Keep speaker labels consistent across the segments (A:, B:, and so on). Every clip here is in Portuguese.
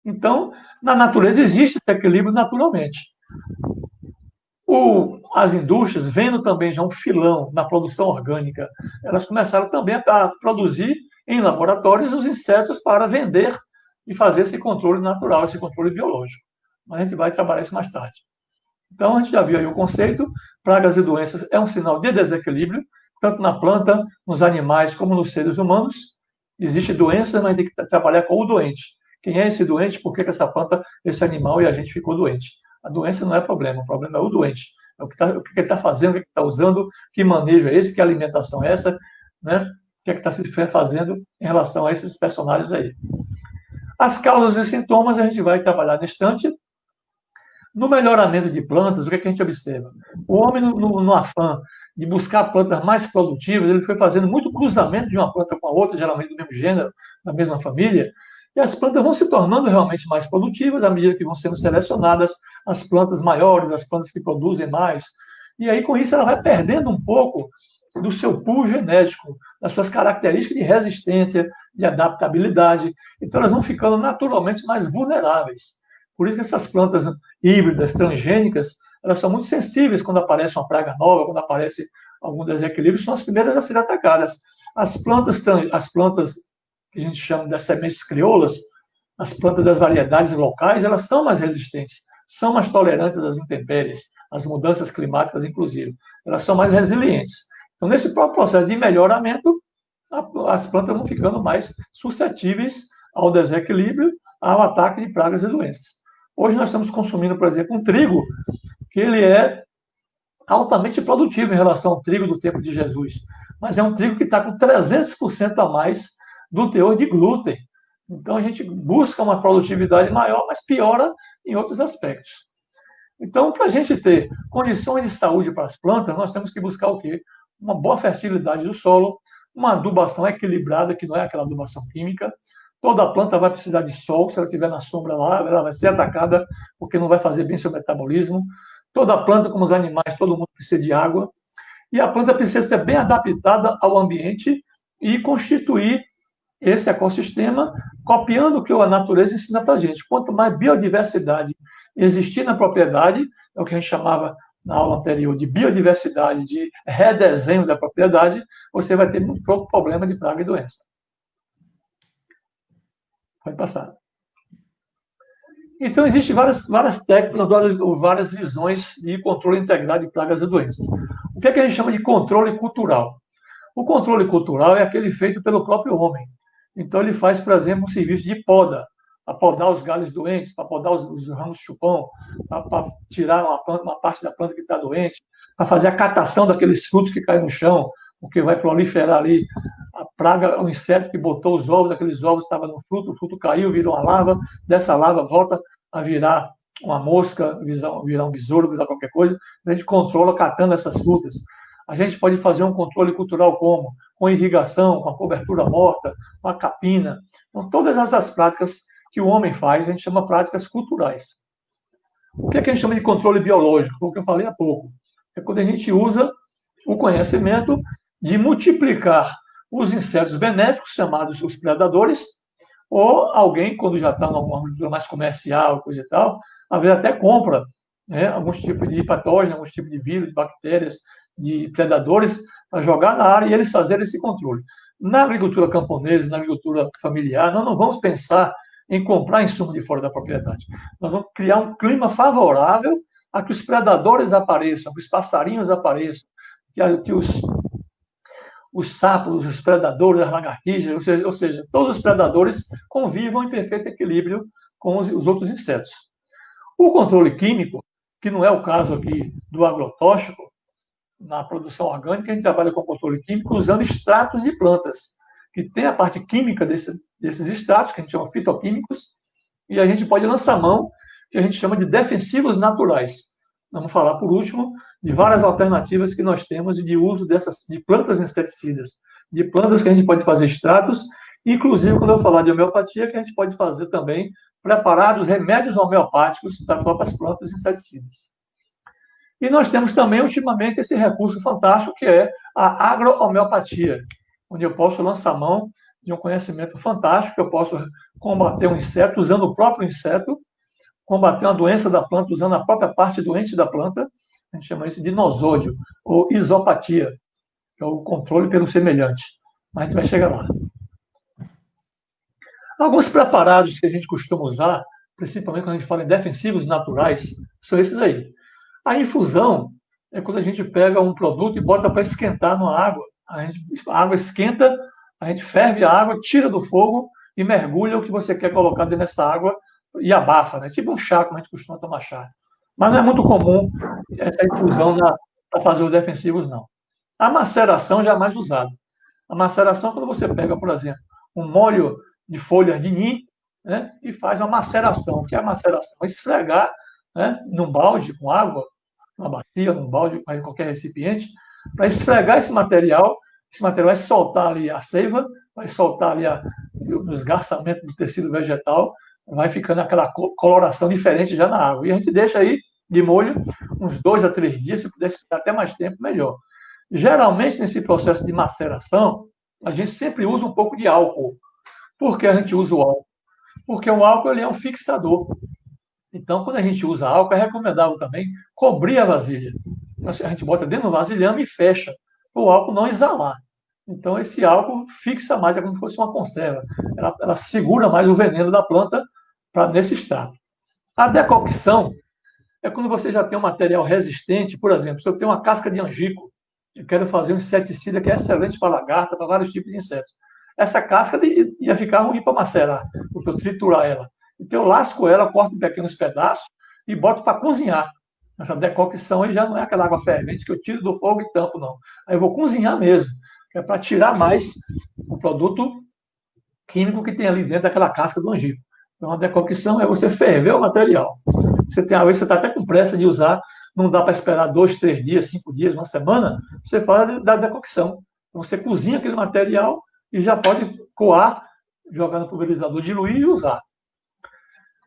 A: Então, na natureza existe esse equilíbrio naturalmente. As indústrias, vendo também já um filão na produção orgânica, elas começaram também a produzir em laboratórios os insetos para vender e fazer esse controle natural, esse controle biológico. Mas a gente vai trabalhar isso mais tarde. Então, a gente já viu aí o conceito, pragas e doenças é um sinal de desequilíbrio, tanto na planta, nos animais, como nos seres humanos. Existe doença, mas tem que trabalhar com o doente. Quem é esse doente? Por que essa planta, esse animal e a gente ficou doente? A doença não é problema, o problema é o doente. É o que ele está fazendo, o que ele está usando, que manejo é esse, que alimentação é essa, né? O que é que está se fazendo em relação a esses personagens aí. As causas e sintomas a gente vai trabalhar no instante. No melhoramento de plantas, o que, é que a gente observa? O homem, no afã de buscar plantas mais produtivas, ele foi fazendo muito cruzamento de uma planta com a outra, geralmente do mesmo gênero, da mesma família, e as plantas vão se tornando realmente mais produtivas à medida que vão sendo selecionadas as plantas maiores, as plantas que produzem mais. E aí, com isso, ela vai perdendo um pouco do seu pool genético, das suas características de resistência, de adaptabilidade. Então, elas vão ficando naturalmente mais vulneráveis. Por isso que essas plantas híbridas, transgênicas, elas são muito sensíveis quando aparece uma praga nova, quando aparece algum desequilíbrio, são as primeiras a serem atacadas. As plantas que a gente chama das sementes crioulas, as plantas das variedades locais, elas são mais resistentes, são mais tolerantes às intempéries, às mudanças climáticas, inclusive. Elas são mais resilientes. Então, nesse próprio processo de melhoramento, as plantas vão ficando mais suscetíveis ao desequilíbrio, ao ataque de pragas e doenças. Hoje nós estamos consumindo, por exemplo, um trigo que ele é altamente produtivo em relação ao trigo do tempo de Jesus, mas é um trigo que está com 300% a mais do teor de glúten. Então a gente busca uma produtividade maior, mas piora em outros aspectos. Então, para a gente ter condições de saúde para as plantas, nós temos que buscar o quê? Uma boa fertilidade do solo, uma adubação equilibrada, que não é aquela adubação química. Toda planta vai precisar de sol, se ela estiver na sombra lá, ela vai ser atacada, porque não vai fazer bem seu metabolismo. Toda planta, como os animais, todo mundo precisa de água. E a planta precisa ser bem adaptada ao ambiente e constituir esse ecossistema, copiando o que a natureza ensina para a gente. Quanto mais biodiversidade existir na propriedade, é o que a gente chamava na aula anterior de biodiversidade, de redesenho da propriedade, você vai ter muito pouco problema de praga e doença. Pode passar. Então, existem várias técnicas, várias visões de controle integrado de pragas e doenças. O que é que a gente chama de controle cultural? O controle cultural é aquele feito pelo próprio homem. Então, ele faz, por exemplo, um serviço de poda, para podar os galhos doentes, para podar os ramos de chupão, para tirar uma parte da planta que está doente, para fazer a catação daqueles frutos que caem no chão, porque vai proliferar ali a praga, o inseto que botou os ovos, aqueles ovos estavam no fruto, o fruto caiu, virou uma larva, dessa larva volta a virar uma mosca, virar um besouro, virar qualquer coisa, a gente controla catando essas frutas. A gente pode fazer um controle cultural como? Com irrigação, com a cobertura morta, com a capina. Então, todas essas práticas que o homem faz, a gente chama práticas culturais. O que é que a gente chama de controle biológico? Foi o que eu falei há pouco. É quando a gente usa o conhecimento de multiplicar os insetos benéficos, chamados os predadores, ou alguém, quando já está numa agricultura mais comercial, coisa e tal, às vezes até compra, né, alguns tipos de patógenos, alguns tipos de vírus, de bactérias, de predadores, para jogar na área e eles fazerem esse controle. Na agricultura camponesa, na agricultura familiar, nós não vamos pensar em comprar insumo de fora da propriedade. Nós vamos criar um clima favorável a que os predadores apareçam, que os passarinhos apareçam, que os sapos, os predadores, as lagartixas, ou seja, todos os predadores convivam em perfeito equilíbrio com os outros insetos. O controle químico, que não é o caso aqui do agrotóxico, na produção orgânica, a gente trabalha com controle químico usando extratos de plantas, que tem a parte química desses extratos, que a gente chama fitoquímicos, e a gente pode lançar mão, que a gente chama de defensivos naturais. Vamos falar, por último, de várias alternativas que nós temos de uso de plantas inseticidas, de plantas que a gente pode fazer extratos, inclusive, quando eu falar de homeopatia, que a gente pode fazer também preparados remédios homeopáticos das próprias plantas inseticidas. E nós temos também, ultimamente, esse recurso fantástico que é a agro-homeopatia, onde eu posso lançar mão de um conhecimento fantástico. Eu posso combater um inseto usando o próprio inseto, combater uma doença da planta usando a própria parte doente da planta. A gente chama isso de nosódio, ou isopatia, que é o controle pelo semelhante. Mas a gente vai chegar lá. Alguns preparados que a gente costuma usar, principalmente quando a gente fala em defensivos naturais, são esses aí. A infusão é quando a gente pega um produto e bota para esquentar na água. A água esquenta, a gente ferve a água, tira do fogo e mergulha o que você quer colocar dentro dessa água e abafa, né? Tipo um chá, como a gente costuma tomar chá. Mas não é muito comum essa infusão para fazer os defensivos, não. A maceração já é mais usada. A maceração é quando você pega, por exemplo, um molho de folhas de nim, né, e faz uma maceração. O que é a maceração? Esfregar, né, num balde com água, numa bacia, num balde, em qualquer recipiente, para esfregar esse material vai soltar ali a seiva, vai soltar ali o esgarçamento do tecido vegetal, vai ficando aquela coloração diferente já na água. E a gente deixa aí de molho uns 2 a 3 dias, se pudesse ficar até mais tempo, melhor. Geralmente, nesse processo de maceração, a gente sempre usa um pouco de álcool. Por que a gente usa o álcool? Porque o álcool ele é um fixador. Então, quando a gente usa álcool, é recomendável também cobrir a vasilha. Então, a gente bota dentro do vasilhame e fecha, para o álcool não exalar. Então, esse álcool fixa mais, é como se fosse uma conserva. Ela segura mais o veneno da planta nesse estado. A decocção é quando você já tem um material resistente. Por exemplo, se eu tenho uma casca de angico, eu quero fazer um inseticida que é excelente para lagarta, para vários tipos de insetos. Essa casca ia ficar ruim para macerar, porque eu triturar ela. Então eu lasco ela, corto em pequenos pedaços e boto para cozinhar. Essa decocção aí já não é aquela água fervente que eu tiro do fogo e tampo, não. Aí eu vou cozinhar mesmo, que é para tirar mais o produto químico que tem ali dentro daquela casca do angico. Então a decocção é você ferver o material. Você tem a vez, você está até com pressa de usar, não dá para esperar 2, 3 dias, 5 dias, uma semana, você faz da decocção. Então você cozinha aquele material e já pode coar, jogar no pulverizador, diluir e usar.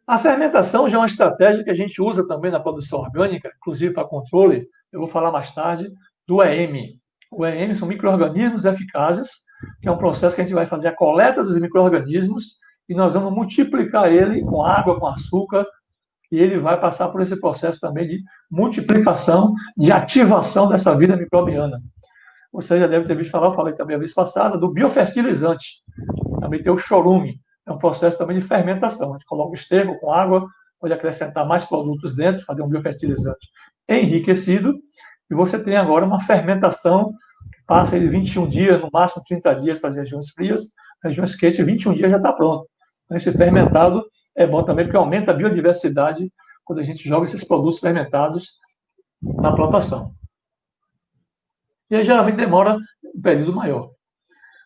A: A fermentação já é uma estratégia que a gente usa também na produção orgânica, inclusive para controle. Eu vou falar mais tarde do EM. O EM são micro-organismos eficazes, que é um processo que a gente vai fazer a coleta dos micro-organismos e nós vamos multiplicar ele com água, com açúcar, e ele vai passar por esse processo também de multiplicação, de ativação dessa vida microbiana. Você já deve ter visto falar, eu falei também a vez passada, do biofertilizante. Também tem o chorume, é um processo também de fermentação. A gente coloca o esterco com água, pode acrescentar mais produtos dentro, fazer um biofertilizante enriquecido, e você tem agora uma fermentação que passa de 21 dias, no máximo 30 dias para as regiões frias, regiões quentes, 21 dias já está pronto. Então, esse fermentado é bom também porque aumenta a biodiversidade quando a gente joga esses produtos fermentados na plantação. E aí geralmente demora um período maior.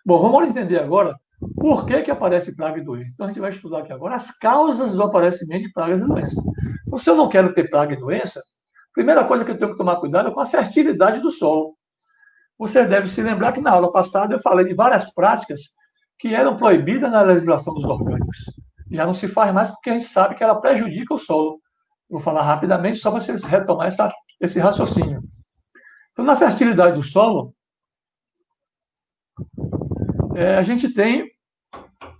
A: Bom, vamos entender agora por que aparece praga e doença. Então a gente vai estudar aqui agora as causas do aparecimento de pragas e doenças. Então, se eu não quero ter praga e doença, a primeira coisa que eu tenho que tomar cuidado é com a fertilidade do solo. Você deve se lembrar que na aula passada eu falei de várias práticas que eram proibidas na legislação dos orgânicos. Já não se faz mais porque a gente sabe que ela prejudica o solo. Vou falar rapidamente só para vocês retomar esse raciocínio. Então, na fertilidade do solo, a gente tem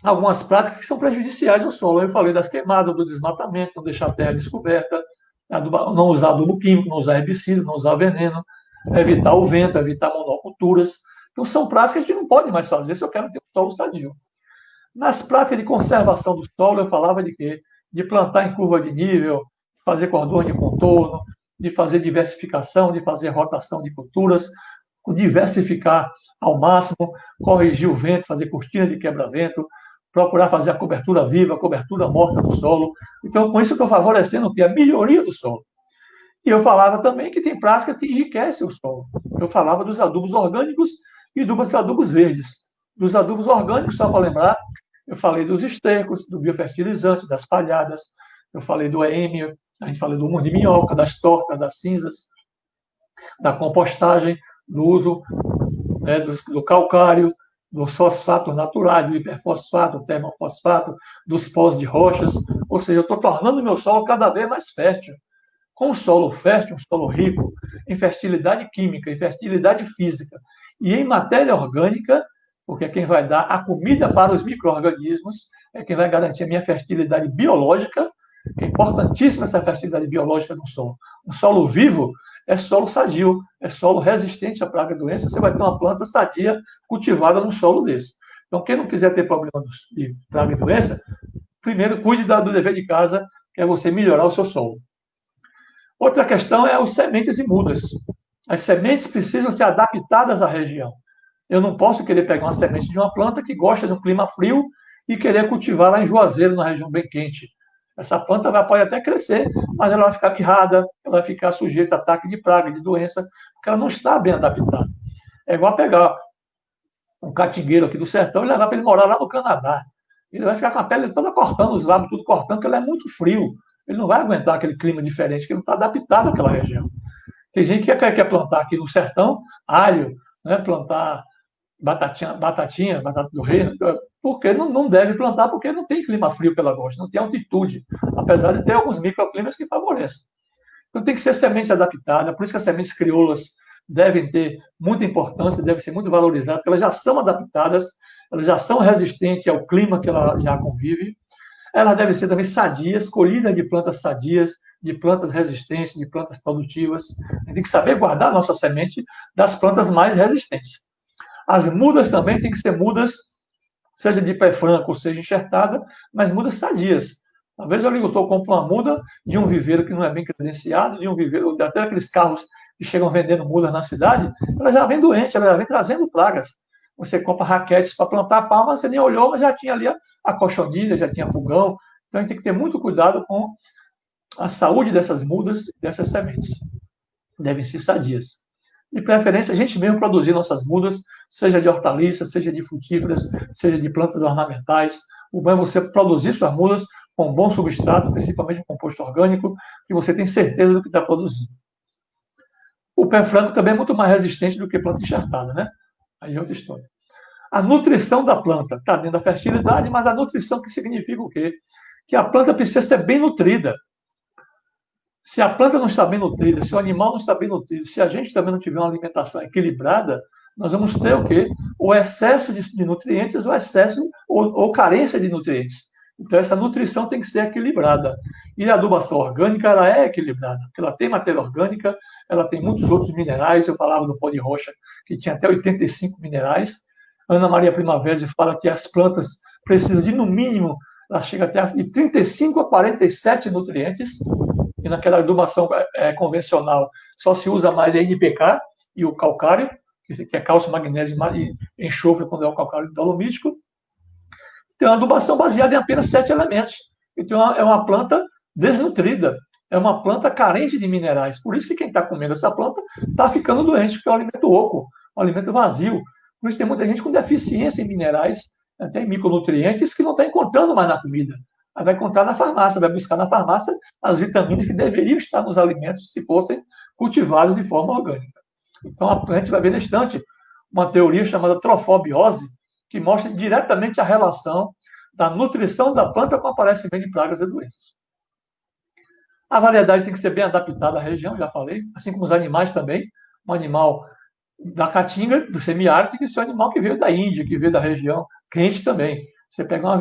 A: algumas práticas que são prejudiciais ao solo. Eu falei das queimadas, do desmatamento, não deixar a terra descoberta, não usar adubo químico, não usar herbicida, não usar veneno, evitar o vento, evitar monoculturas. Então, são práticas que a gente não pode mais fazer se eu quero ter um solo sadio. Nas práticas de conservação do solo, eu falava de quê? De plantar em curva de nível, fazer cordões de contorno, de fazer diversificação, de fazer rotação de culturas, diversificar ao máximo, corrigir o vento, fazer cortina de quebra-vento, procurar fazer a cobertura viva, a cobertura morta do solo. Então, com isso, eu estou favorecendo a melhoria do solo. E eu falava também que tem práticas que enriquecem o solo. Eu falava dos adubos orgânicos e dos adubos verdes. Dos adubos orgânicos, só para lembrar, eu falei dos estercos, do biofertilizante, das palhadas, eu falei do EM, a gente falou do humus de minhoca, das tortas, das cinzas, da compostagem, do uso do calcário, dos fosfatos naturais, do hiperfosfato, do termofosfato, dos pós de rochas. Ou seja, eu estou tornando o meu solo cada vez mais fértil. Com um solo fértil, um solo rico em fertilidade química, em fertilidade física e em matéria orgânica, porque é quem vai dar a comida para os micro-organismos, é quem vai garantir a minha fertilidade biológica, que é importantíssima essa fertilidade biológica no solo. Um solo vivo é solo sadio, é solo resistente à praga e doença, você vai ter uma planta sadia cultivada num solo desse. Então, quem não quiser ter problema de praga e doença, primeiro cuide do dever de casa, que é você melhorar o seu solo. Outra questão é as sementes e mudas. As sementes precisam ser adaptadas à região. Eu não posso querer pegar uma semente de uma planta que gosta de um clima frio e querer cultivar lá em Juazeiro, na região bem quente. Essa planta pode até crescer, mas ela vai ficar mirrada, ela vai ficar sujeita a ataque de praga, de doença, porque ela não está bem adaptada. É igual pegar um catingueiro aqui do sertão e levar para ele morar lá no Canadá. Ele vai ficar com a pele toda cortando, os lábios tudo cortando, porque ele é muito frio. Ele não vai aguentar aquele clima diferente, porque ele não está adaptado àquela região. Tem gente que quer plantar aqui no sertão alho, né, plantar batatinha, batata do reino, porque não deve plantar, porque não tem clima frio que ela gosta, não tem altitude, apesar de ter alguns microclimas que favorecem. Então tem que ser semente adaptada, por isso que as sementes crioulas devem ter muita importância, devem ser muito valorizadas, porque elas já são adaptadas, elas já são resistentes ao clima que ela já convive. Elas devem ser também sadias, colhidas de plantas sadias, de plantas resistentes, de plantas produtivas. A gente tem que saber guardar a nossa semente das plantas mais resistentes. As mudas também têm que ser mudas, seja de pé franco, seja enxertada, mas mudas sadias. Às vezes o agricultor compra uma muda de um viveiro que não é bem credenciado, de um viveiro, até aqueles carros que chegam vendendo mudas na cidade, ela já vem doente, ela já vem trazendo pragas. Você compra raquetes para plantar palma, você nem olhou, mas já tinha ali a cochonilha, já tinha pulgão. Então a gente tem que ter muito cuidado com a saúde dessas mudas, dessas sementes. Devem ser sadias. De preferência, a gente mesmo produzir nossas mudas, seja de hortaliças, seja de frutíferas, seja de plantas ornamentais. O bom é você produzir suas mudas com um bom substrato, principalmente um composto orgânico, que você tem certeza do que está produzindo. O pé franco também é muito mais resistente do que planta enxertada, né? Aí é outra história. A nutrição da planta está dentro da fertilidade, mas a nutrição que significa o quê? Que a planta precisa ser bem nutrida. Se a planta não está bem nutrida, se o animal não está bem nutrido, se a gente também não tiver uma alimentação equilibrada, nós vamos ter o quê? O excesso de nutrientes, o excesso ou carência de nutrientes. Então, essa nutrição tem que ser equilibrada. E a adubação orgânica, ela é equilibrada, porque ela tem matéria orgânica, ela tem muitos outros minerais. Eu falava do pó de rocha, que tinha até 85 minerais. Ana Maria Primavera fala que as plantas precisam de, no mínimo, ela chega até de 35 a 47 nutrientes, e naquela adubação convencional só se usa mais a NPK e o calcário, que é cálcio, magnésio e enxofre, quando é o calcário dolomítico. Tem uma adubação baseada em apenas 7 elementos. Então, é uma planta desnutrida, é uma planta carente de minerais. Por isso que quem está comendo essa planta está ficando doente, porque é um alimento oco, um alimento vazio. Por isso tem muita gente com deficiência em minerais, até em micronutrientes, que não está encontrando mais na comida. Aí vai encontrar na farmácia, vai buscar na farmácia as vitaminas que deveriam estar nos alimentos se fossem cultivados de forma orgânica. Então, a gente vai ver na estante uma teoria chamada trofobiose, que mostra diretamente a relação da nutrição da planta com o aparecimento de pragas e doenças. A variedade tem que ser bem adaptada à região, já falei, assim como os animais também. Um animal da caatinga, do semiárido, tem que ser um animal que veio da Índia, que veio da região quente também. Você pegar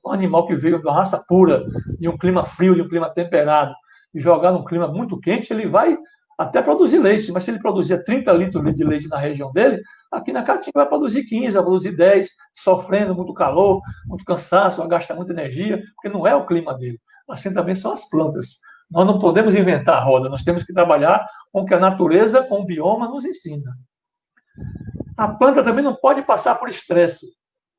A: um animal que veio de uma raça pura, de um clima frio, de um clima temperado, e jogar num clima muito quente, ele vai até produzir leite, mas se ele produzia 30 litros de leite na região dele, aqui na Caatinga vai produzir 15, vai produzir 10, sofrendo muito calor, muito cansaço, vai gastar muita energia, porque não é o clima dele. Assim também são as plantas. Nós não podemos inventar a roda, nós temos que trabalhar com o que a natureza, com o bioma, nos ensina. A planta também não pode passar por estresse.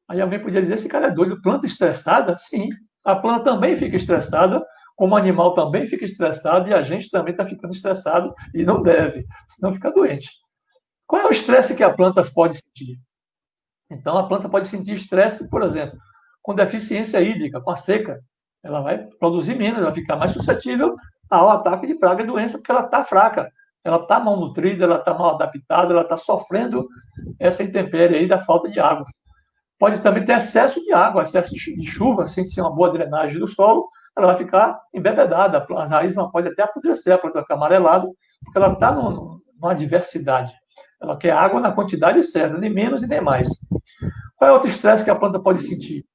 A: Aí alguém podia dizer, esse cara é doido, planta estressada? Sim, a planta também fica estressada, como o animal também fica estressado, e a gente também está ficando estressado, e não deve, senão fica doente. Qual é o estresse que a planta pode sentir? Então, a planta pode sentir estresse, por exemplo, com deficiência hídrica, com a seca. Ela vai produzir menos, ela vai ficar mais suscetível ao ataque de praga e doença, porque ela está fraca, ela está mal nutrida, ela está mal adaptada, ela está sofrendo essa intempérie aí da falta de água. Pode também ter excesso de água, excesso de chuva, sem ser uma boa drenagem do solo, ela vai ficar embebedada, as raízes pode até apodrecer, a planta vai ficar amarelada, porque ela está numa diversidade. Ela quer água na quantidade certa, nem menos e nem mais. Qual é outro estresse que a planta pode sentir?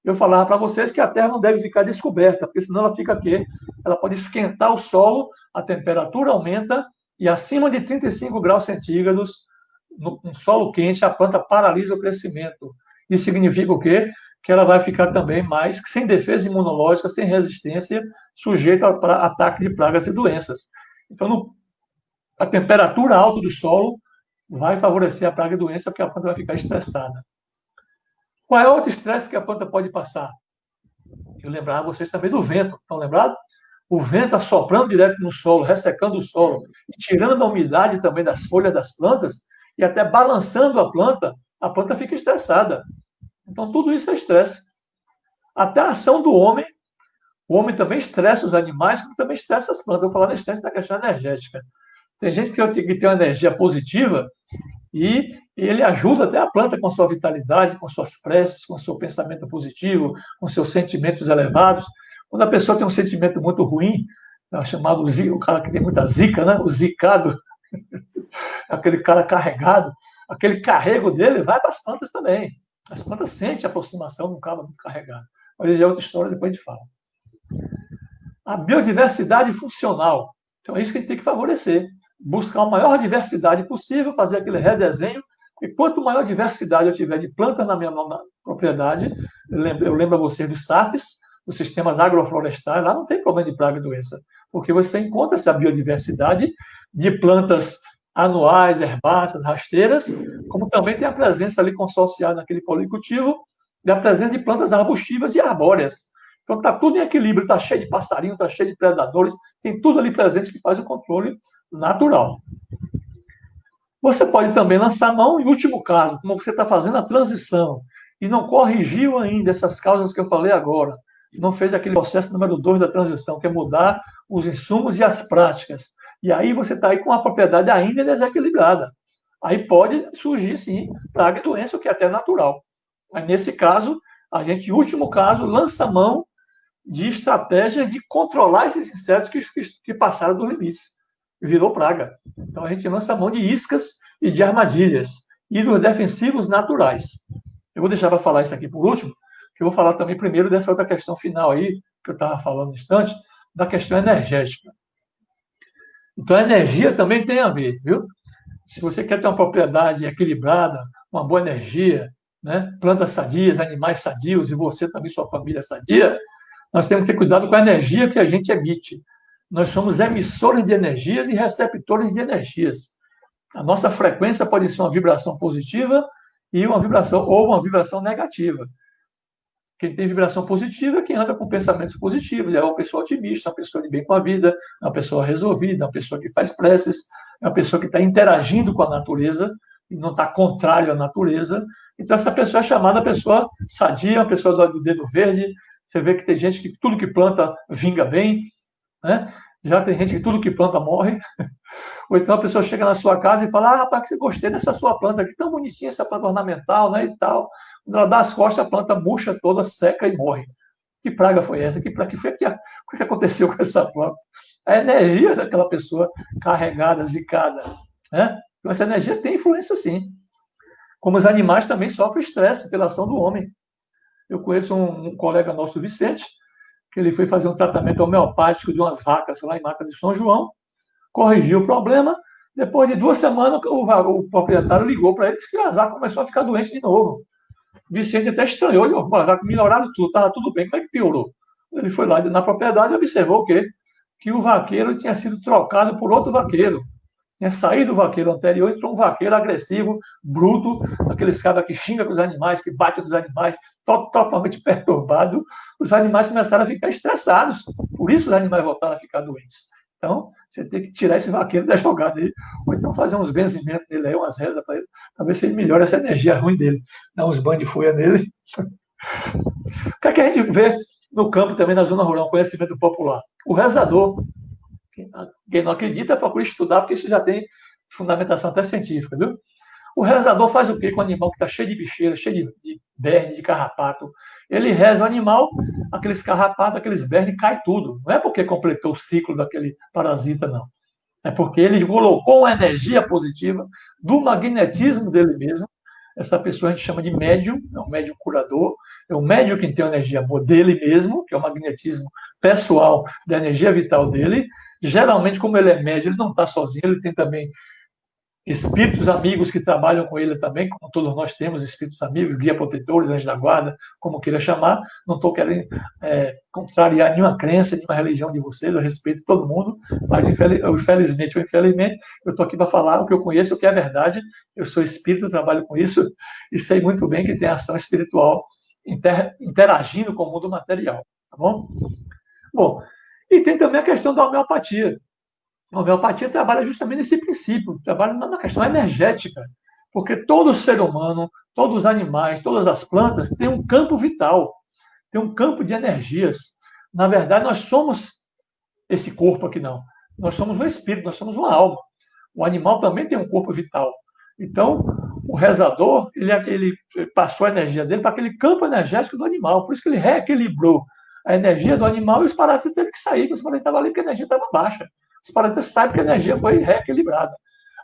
A: Eu falava para vocês que a terra não deve ficar descoberta, porque senão ela fica aqui, ela pode esquentar o solo, a temperatura aumenta e acima de 35 graus centígrados, no solo quente, a planta paralisa o crescimento. Isso significa o quê? Que ela vai ficar também mais sem defesa imunológica, sem resistência, sujeita a ataque de pragas e doenças. Então, a temperatura alta do solo vai favorecer a praga e doença, porque a planta vai ficar estressada. Qual é outro estresse que a planta pode passar? Eu lembrava vocês também do vento, estão lembrados? O vento assoprando direto no solo, ressecando o solo, e tirando a umidade também das folhas das plantas, e até balançando a planta fica estressada. Então, tudo isso é estresse. Até a ação do homem, o homem também estressa os animais, como também estressa as plantas. Eu vou falar da estresse da questão energética. Tem gente que tem uma energia positiva e ele ajuda até a planta com a sua vitalidade, com suas preces, com o seu pensamento positivo, com seus sentimentos elevados. Quando a pessoa tem um sentimento muito ruim, é chamado o cara que tem muita zica, né? O zicado, aquele cara carregado, aquele carrego dele vai para as plantas também. As plantas sentem a aproximação de um cara muito carregado. Mas já é outra história, depois a gente fala. A biodiversidade funcional. Então é isso que a gente tem que favorecer. Buscar a maior diversidade possível, fazer aquele redesenho, e quanto maior diversidade eu tiver de plantas na minha propriedade, eu lembro a vocês dos SAFs, dos sistemas agroflorestais, lá não tem problema de praga e doença, porque você encontra essa biodiversidade de plantas anuais, herbáceas, rasteiras, como também tem a presença ali consorciada naquele policultivo, da presença de plantas arbustivas e arbóreas. Então está tudo em equilíbrio, está cheio de passarinho, está cheio de predadores, tem tudo ali presente que faz o controle natural. Você pode também lançar mão, em último caso, como você está fazendo a transição e não corrigiu ainda essas causas que eu falei agora, não fez aquele processo número 2 da transição, que é mudar os insumos e as práticas. E aí você está aí com a propriedade ainda desequilibrada. Aí pode surgir, sim, praga e doença, o que é até natural. Mas nesse caso, a gente, em último caso, lança mão de estratégias de controlar esses insetos que passaram dos limites. Virou praga. Então a gente lança mão de iscas e de armadilhas e dos defensivos naturais. Eu vou deixar para falar isso aqui por último, que eu vou falar também primeiro dessa outra questão final aí, que eu estava falando no instante, da questão energética. Então a energia também tem a ver, viu? Se você quer ter uma propriedade equilibrada, uma boa energia, né? Plantas sadias, animais sadios e você também, sua família sadia, nós temos que ter cuidado com a energia que a gente emite. Nós somos emissores de energias e receptores de energias. A nossa frequência pode ser uma vibração positiva e uma vibração negativa. Quem tem vibração positiva é quem anda com pensamentos positivos, é uma pessoa otimista, uma pessoa de bem com a vida, é uma pessoa resolvida, uma pessoa que faz preces, é uma pessoa que está interagindo com a natureza e não está contrário à natureza. Então, essa pessoa é chamada pessoa sadia, uma pessoa do dedo verde. Você vê que tem gente que tudo que planta vinga bem, né? Já tem gente que tudo que planta morre. Ou então a pessoa chega na sua casa e fala: ah, rapaz, que gostei dessa sua planta aqui, tão bonitinha essa planta ornamental, né, e tal. Quando ela dá as costas, a planta murcha toda, seca e morre. Que praga foi essa? O que aconteceu com essa planta? A energia daquela pessoa carregada, zicada, né? Então essa energia tem influência, sim. Como os animais também sofrem estresse pela ação do homem. Eu conheço um colega nosso, Vicente, que ele foi fazer um tratamento homeopático de umas vacas lá em Mata de São João, corrigiu o problema, depois de 2 semanas o proprietário ligou para ele e disse que as vacas começaram a ficar doentes de novo. O Vicente até estranhou, ele falou: as vacas melhoraram tudo, estava tudo bem, como é que piorou? Ele foi lá na propriedade e observou o quê? Que o vaqueiro tinha sido trocado por outro vaqueiro. Tinha saído o vaqueiro anterior, entrou um vaqueiro agressivo, bruto, aqueles caras que xingam com os animais, que batem nos animais, totalmente perturbado. Os animais começaram a ficar estressados. Por isso os animais voltaram a ficar doentes. Então, você tem que tirar esse vaqueiro da jogada aí, ou então fazer uns benzimentos nele aí, umas rezas para ele, para ver se ele melhora essa energia ruim dele. Dar uns banhos de folha nele. O que é que a gente vê no campo também, na zona rural, conhecimento popular? O rezador. Quem não acredita, procura estudar, porque isso já tem fundamentação até científica, viu? O rezador faz o quê com o animal que está cheio de bicheira, cheio de berne, de carrapato? Ele reza o animal, aqueles carrapatos, aqueles vermes, cai tudo. Não é porque completou o ciclo daquele parasita, não. É porque ele colocou uma energia positiva do magnetismo dele mesmo, Essa pessoa a gente chama de médium, é um médium curador, é um médium que tem a energia dele mesmo, que é o magnetismo pessoal da energia vital dele. Geralmente, como ele é médium, ele não está sozinho, ele tem também espíritos amigos que trabalham com ele também, como todos nós temos, espíritos amigos, guia protetores, anjos da guarda, como queira chamar. Não estou querendo contrariar nenhuma crença, nenhuma religião de vocês, eu respeito todo mundo, mas infelizmente ou infelizmente, eu estou aqui para falar o que eu conheço, o que é verdade. Eu sou espírito, trabalho com isso e sei muito bem que tem ação espiritual interagindo com o mundo material, tá bom? Bom, e tem também a questão da homeopatia. A homeopatia trabalha justamente nesse princípio, trabalha na questão energética, porque todo ser humano, todos os animais, todas as plantas têm um campo vital, tem um campo de energias. Na verdade, nós somos esse corpo aqui, não. Nós somos um espírito, nós somos uma alma. O animal também tem um corpo vital. Então, o rezador, ele passou a energia dele para aquele campo energético do animal, por isso que ele reequilibrou a energia do animal e os parasitas teve que sair, porque os parasitas estavam ali porque a energia estava baixa. Os parasitas sabem que a energia foi reequilibrada.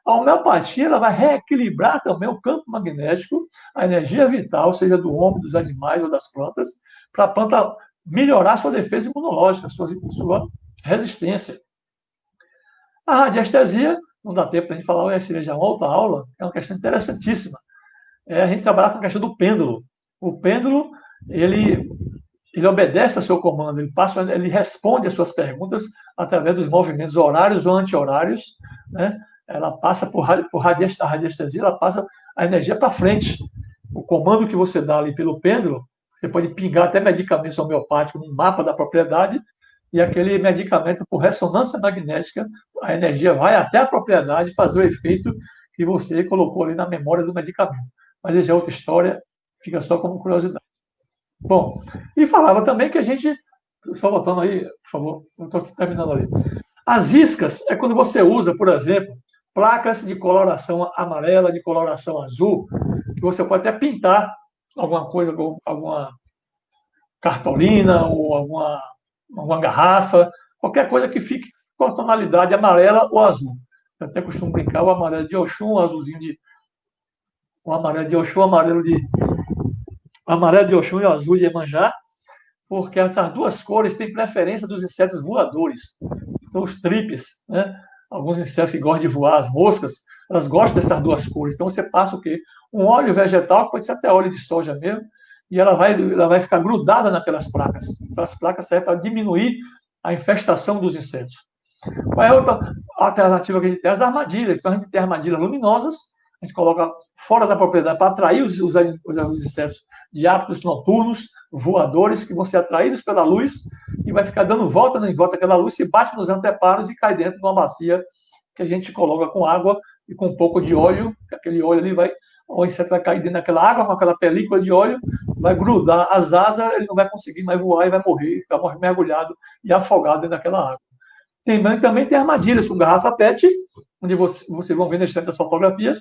A: A homeopatia ela vai reequilibrar também o campo magnético, a energia vital, seja do homem, dos animais ou das plantas, para a planta melhorar sua defesa imunológica, sua resistência. A radiestesia, não dá tempo para a gente falar, vai ser já uma outra aula, é uma questão interessantíssima. A gente trabalha com a questão do pêndulo. O pêndulo, ele obedece ao seu comando, ele responde às suas perguntas através dos movimentos horários ou anti-horários, né? Ela passa por radiestesia, ela passa a energia para frente. O comando que você dá ali pelo pêndulo, você pode pingar até medicamentos homeopáticos no mapa da propriedade, e aquele medicamento, por ressonância magnética, a energia vai até a propriedade fazer o efeito que você colocou ali na memória do medicamento. Mas isso é outra história, fica só como curiosidade. Bom, e falava também que a gente, só voltando aí, por favor, eu estou terminando ali. As iscas é quando você usa, por exemplo, placas de coloração amarela, de coloração azul, que você pode até pintar alguma coisa, alguma cartolina ou alguma garrafa, qualquer coisa que fique com a tonalidade amarela ou azul. Eu até costumo brincar o amarelo de Oxum, o azulzinho de. O amarelo de Oxum, o amarelo de Oxum e o azul de Iemanjá, porque essas duas cores têm preferência dos insetos voadores. Então, os tripes, né? Alguns insetos que gostam de voar, as moscas, elas gostam dessas duas cores. Então, você passa o quê? Um óleo vegetal, que pode ser até óleo de soja mesmo, e ela vai ficar grudada naquelas placas. Aquelas placas servem para diminuir a infestação dos insetos. Qual é a outra alternativa que a gente tem? As armadilhas. Então, a gente tem armadilhas luminosas, a gente coloca fora da propriedade para atrair os insetos de hábitos noturnos, voadores, que vão ser atraídos pela luz e vai ficar dando volta em volta daquela luz, se bate nos anteparos e cai dentro de uma bacia que a gente coloca com água e com um pouco de óleo, que aquele óleo ali o inseto vai cair dentro daquela água, com aquela película de óleo, vai grudar as asas, ele não vai conseguir mais voar e vai morrer, ficar mergulhado e afogado dentro daquela água. Também tem armadilhas com garrafa PET, onde vocês vão ver nas certas fotografias,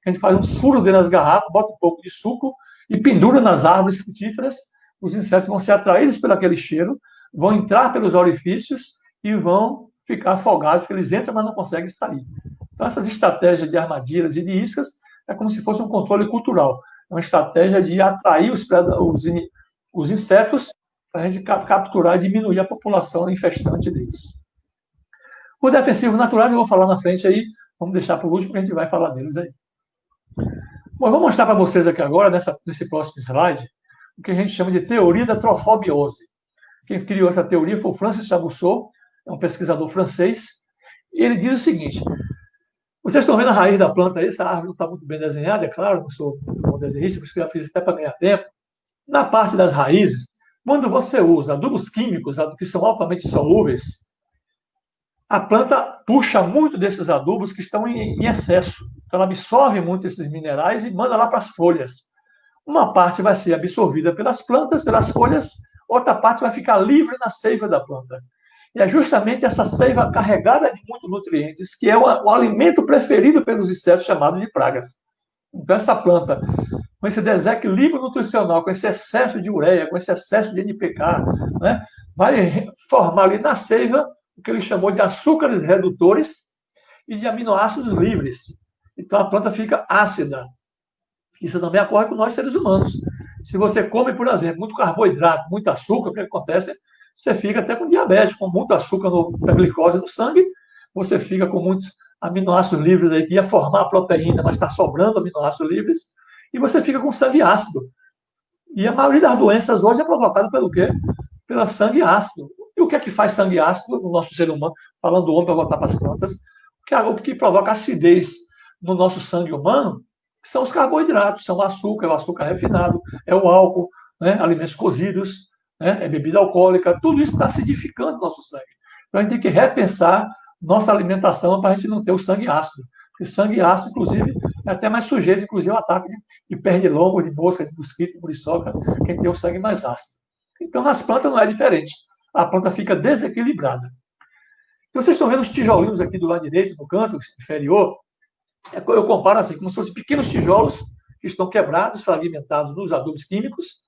A: a gente faz um furo dentro das garrafas, bota um pouco de suco e pendura nas árvores frutíferas, os insetos vão ser atraídos por aquele cheiro, vão entrar pelos orifícios e vão ficar afogados, porque eles entram, mas não conseguem sair. Então, essas estratégias de armadilhas e de iscas é como se fosse um controle cultural. É uma estratégia de atrair os insetos para a gente capturar e diminuir a população infestante deles. Os defensivos naturais eu vou falar na frente aí, vamos deixar para o último que a gente vai falar deles aí. Bom, eu vou mostrar para vocês aqui agora, nesse próximo slide, o que a gente chama de teoria da trofobiose. Quem criou essa teoria foi o Francis Chabousseau, é um pesquisador francês, e ele diz o seguinte: vocês estão vendo a raiz da planta aí, essa árvore não está muito bem desenhada, é claro, não sou muito bom desenhista, por isso que eu já fiz isso até para ganhar tempo. Na parte das raízes, quando você usa adubos químicos, que são altamente solúveis, a planta puxa muito desses adubos que estão em excesso. Então, ela absorve muito esses minerais e manda lá para as folhas. Uma parte vai ser absorvida pelas plantas, pelas folhas, outra parte vai ficar livre na seiva da planta. E é justamente essa seiva carregada de muitos nutrientes que é o alimento preferido pelos insetos, chamado de pragas. Então, essa planta, com esse desequilíbrio nutricional, com esse excesso de ureia, com esse excesso de NPK, né, vai formar ali na seiva o que ele chamou de açúcares redutores e de aminoácidos livres. Então, a planta fica ácida. Isso também ocorre com nós seres humanos. Se você come, por exemplo, muito carboidrato, muito açúcar, o que acontece? Você fica até com diabetes, com muito açúcar da glicose no sangue, você fica com muitos aminoácidos livres aí que ia formar a proteína, mas está sobrando aminoácidos livres, e você fica com sangue ácido. E a maioria das doenças hoje é provocada pelo quê? Pelo sangue ácido. E o que é que faz sangue ácido no nosso ser humano? Falando do homem para voltar para as plantas, o que provoca acidez no nosso sangue humano são os carboidratos, são o açúcar refinado, é o álcool, né? Alimentos cozidos, né? É bebida alcoólica, tudo isso está acidificando o nosso sangue. Então a gente tem que repensar nossa alimentação para a gente não ter o sangue ácido. Porque sangue ácido, inclusive, é até mais sujeito, inclusive, ao ataque de pernilongo, de mosca, de mosquito, de muriçoca, quem tem o sangue mais ácido. Então nas plantas não é diferente. A planta fica desequilibrada. Então vocês estão vendo os tijolinhos aqui do lado direito, no canto inferior. Eu comparo assim, como se fossem pequenos tijolos que estão quebrados, fragmentados nos adubos químicos,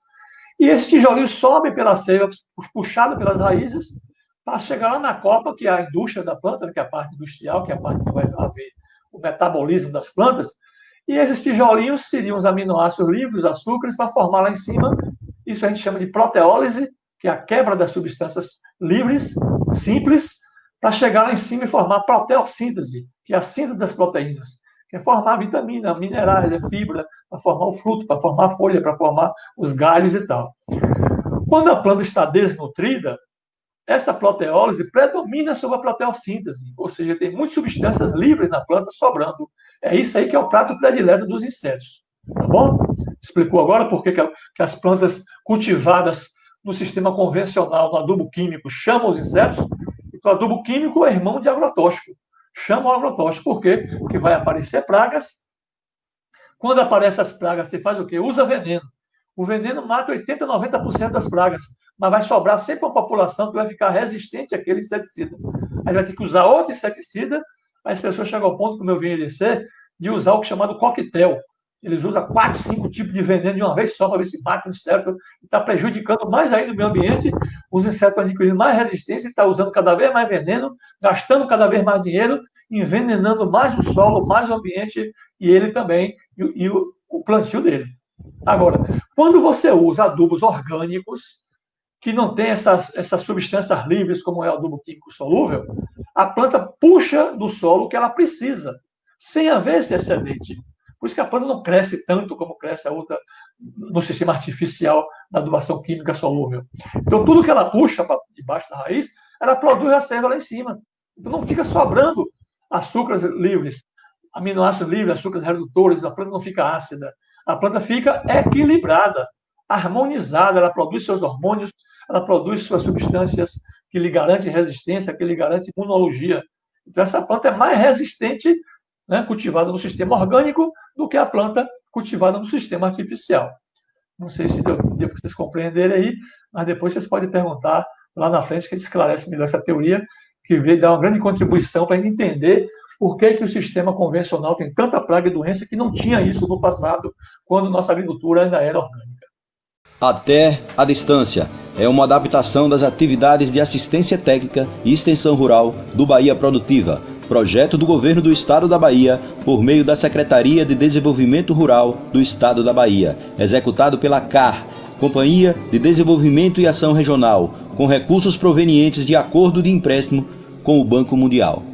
A: e esses tijolinhos sobem pela seiva, puxados pelas raízes, para chegar lá na copa, que é a indústria da planta, que é a parte industrial, que é a parte que vai haver o metabolismo das plantas, e esses tijolinhos seriam os aminoácidos livres, os açúcares, para formar lá em cima, isso a gente chama de proteólise, que é a quebra das substâncias livres, simples, para chegar lá em cima e formar a proteossíntese, que é a síntese das proteínas, que é formar vitamina, minerais, fibra, para formar o fruto, para formar a folha, para formar os galhos e tal. Quando a planta está desnutrida, essa proteólise predomina sobre a proteossíntese, ou seja, tem muitas substâncias livres na planta sobrando. É isso aí que é o prato predileto dos insetos. Tá bom? Explicou agora por que as plantas cultivadas no sistema convencional, no adubo químico, chamam os insetos, e o adubo químico é irmão de agrotóxico. Chama o agrotóxico. Por quê? Porque vai aparecer pragas. Quando aparecem as pragas, você faz o quê? Usa veneno. O veneno mata 80%, 90% das pragas, mas vai sobrar sempre uma população que vai ficar resistente àquele inseticida. Aí vai ter que usar outro inseticida, aí as pessoas chegam ao ponto, como eu vim a dizer, de usar o que é chamado coquetel. Eles usam 4, 5 tipos de veneno de uma vez só para ver se mata o inseto. Está prejudicando mais ainda o meio ambiente. Os insetos estão adquirindo mais resistência, está usando cada vez mais veneno, gastando cada vez mais dinheiro, envenenando mais o solo, mais o ambiente e ele também, e o plantio dele. Agora, quando você usa adubos orgânicos, que não tem essas substâncias livres, como é o adubo químico solúvel, a planta puxa do solo o que ela precisa, sem haver esse excedente. Por isso que a planta não cresce tanto como cresce a outra no sistema artificial da adubação química solúvel. Então, tudo que ela puxa para debaixo da raiz, ela produz a reserva lá em cima. Então, não fica sobrando açúcares livres, aminoácidos livres, açúcares redutores, a planta não fica ácida. A planta fica equilibrada, harmonizada, ela produz seus hormônios, ela produz suas substâncias que lhe garantem resistência, que lhe garantem imunologia. Então, essa planta é mais resistente, né, cultivada no sistema orgânico, do que a planta cultivada no sistema artificial. Não sei se deu para vocês compreenderem aí, mas depois vocês podem perguntar lá na frente, que a gente esclarece melhor essa teoria, que veio dar uma grande contribuição para a gente entender por que o sistema convencional tem tanta praga e doença que não tinha isso no passado, quando nossa agricultura ainda era orgânica.
B: Até a distância é uma adaptação das atividades de assistência técnica e extensão rural do Bahia Produtiva, projeto do Governo do Estado da Bahia por meio da Secretaria de Desenvolvimento Rural do Estado da Bahia, executado pela CAR, Companhia de Desenvolvimento e Ação Regional, com recursos provenientes de acordo de empréstimo com o Banco Mundial.